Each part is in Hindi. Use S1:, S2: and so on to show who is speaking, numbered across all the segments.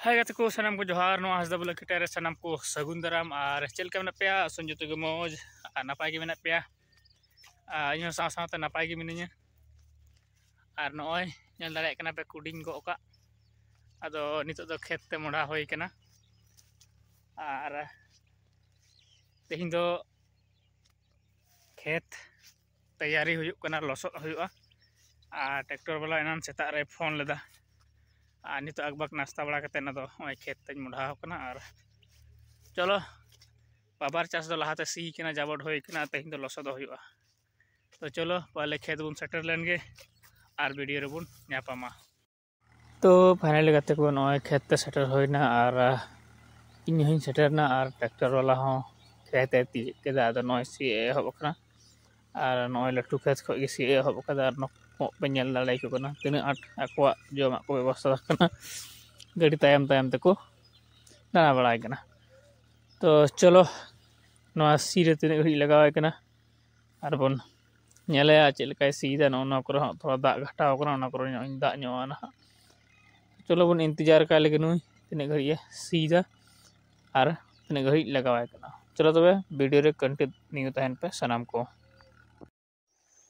S1: Hai kata ko sanam ko johar no hasda bula kita sanam ko sagun daram ar chel ka mena pea sun joto ge moj napai ge mena pea inyo sa ta napai ge minanya ar noy nyal dare kana pe kuding go ka ado nito do khet te moda hoy kana ar tehin do khet tayari huyuk kana losot huyuka tractor bala enan setak re phone leda nito agbak nasta bala kate na do oy khet te moda kana ar cholo babar Chas दो लहाते सी किना जाबड़ होय किना तेहिं दो लसद होयुआ तो चलो पहले खेत बुन सेटर लेन गे आर वीडियो रे बुन न्यापामा तो फाइनली गते को नय खेत ते सेटर होइना आर इन हिं सेटरना आर ट्रैक्टर वाला हो खेत ती केदा द नय सी एहबकना आर नय लटू खेत खो गे सी एहबकदा आर नो पेनल दालाई को कना तिना आट akwa joma को व्यवस्था कना गाड़ी तायम तायम तको दाना बड़ाय कना तो चलो नवा सी रे तिने घड़ी लगावे कना आर बन नेले चेल लेकाय सीदा नोना को थोड़ा दाग घटाव कना ओना को दाग न्योआ ना चलो बन इंतजार का लेकिन नुई तिने घड़ी सीदा आर तिने घड़ी लगावे कना चलो तबे वीडियो रे कंटिन्यू तहन पे सनाम को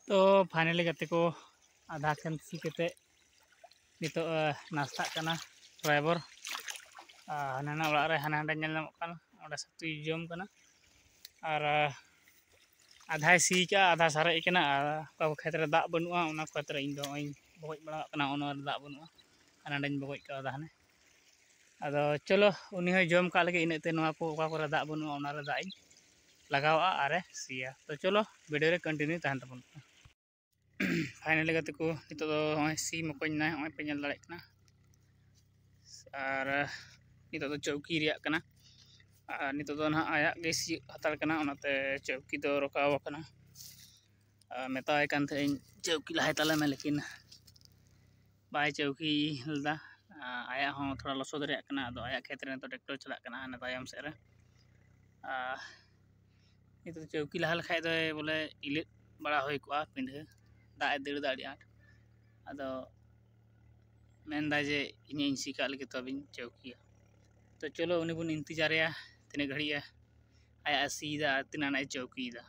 S1: तो फाइनली गते को आधा खन सी केते नितो नास्ता कना ड्राइवर हाना ओड़ा रे हाना हांडा नेल नामक कना ओड़ा सतुई जम कना और आधा सी का आधा सारे कना का खेत रे दाग बनुआ ओना खेत रे इन दो बगज बड़ा कना ओना दाग बनुआ हानाडाñ बगज का दाने अदो चलो उनी हो जम का लगे इनते नोआ को ओका करे दाग बनुआ ओना रे दाग लगावा आरे सिया तो चलो वीडियो रे कंटिन्यू तहन तबन फाइनली गते को नितो दो सी मकोñ ना ओय पे नेल दाड़े कना और नितो दो चौकी रिया कना नितो दो ना आया गे सी हतार कना ओनाते चौकी दो रकाव कना मेताय कान थे चौकी लहाय ताले में लेकिन बाय चौकी लदा आया हो थोड़ा लसोद रे कना दो आया खेत रे तो ट्रैक्टर चला कना ना तायम से रे नितो चौकी लहा लखाय दो बोले इले बड़ा होय को पिंढे दाय दड़ दाड़ी आट अदो मेनदा जे इनी सिका लगे तबिन चौकी तो चलो उनी बुन इंतजार या तिने घड़ी आया सीदा तिना ना चौकी दा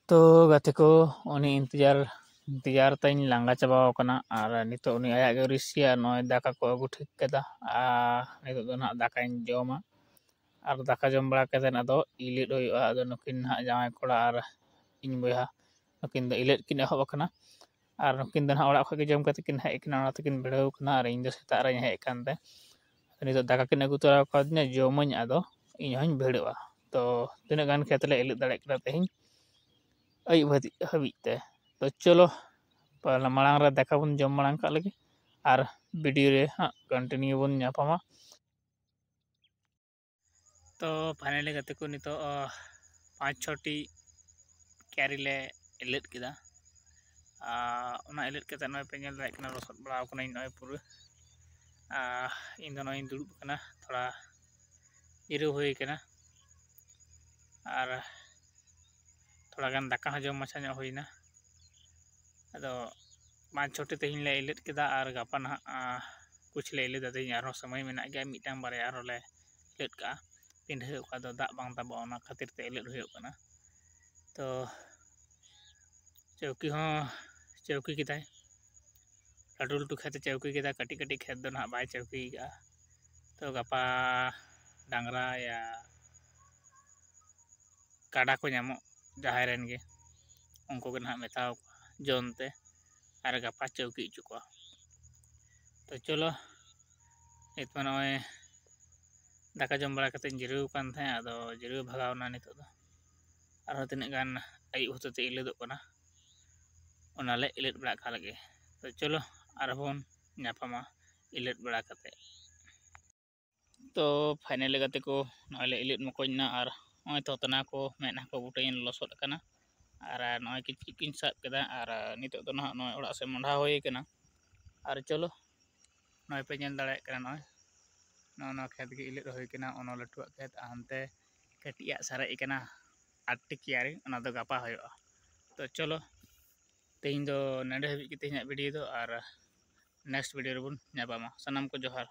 S1: तो गते को उनी इंतजार तइन लांगा चाबाव कना और नितो उनी आया गे रिसिया नय दाका को अगु ठीक केदा नितो दो ना दाकाइन जमा और दाका जम बड़ा केदा ना दो इलेट होयुआ अदो नकिन ना जामाय कोड़ा और इन बया नकिन दो इलेट किन एहब कना और नकिन दो ना ओड़ा खगे जम कते किन हेक कना तकिन बेड़ाव कना और इन दो सेता रे हेक कानते नितो दाका किन अगु तोरा कदने जमन अदो इन हन भेड़वा तो तिना गान खेत ले इलेट दाड़े कना तेहिं आई हबीते तो चलो पहला मांग रे देखा बन जम मांग का लगे और वीडियो रे कंटिन्यू बन न्यापामा तो फाइनली गते को नितो 5-6टी कैरी ले इलेट किदा ओना इलेट केते नय पे नेल दाय कना रसद बड़ाव कना नय पुरो इन दो नय दुड़ुब कना थोड़ा इरो होय कना और थोड़ा गान दाका जम मछा ᱧᱚᱜ होइना अदो 5-6टी तेहिं ले इलेट केदा और गापा ना कुछ ले इलेट दादे आरो समय मेना गया मिटांग बारे आरो ले इलेट का पिंढे ओका दो दाग बांग ताबो ओना खातिर ते इलेट होयो कना तो चौकी हो चौकी किदाय लाटू लाटू खेत चौकी किदा कटी कटी खेत दो ना बाय चौकी का तो गापा डांगरा या काडा को ᱧᱟᱢᱚᱜ जहां रेन गे उनको के ना मेताव जोनते और गापा चौकी चुका तो चलो इत नय दाका जम बड़ा कते जिरव कान थे अदो जिरव भगावना नितो दो और तिने गान आई होते इलेदो कना ओनाले इलेट बड़ा का लगे तो चलो आरबन न्यापामा इलेट बड़ा कते तो फाइनली गते को नले इलेट मकोñ ना और नय तो तना को मेना को बुटेन लसोद कना और नय किन साब केदा और नितो दो ना नय ओड़ा से मंडा होय कना और चलो नय पे नेल दाड़े कना नय खेत गे इलेट होय कना ओना लटुआ खेत आनते कटिया सारे कना 8टी कियारी ओना दो गापा होयोआ तो चलो तेहिं दो नडे हबी के तेहिं वीडियो दो और नेक्स्ट वीडियो रे बुन न्यापामा सनाम को जोहार।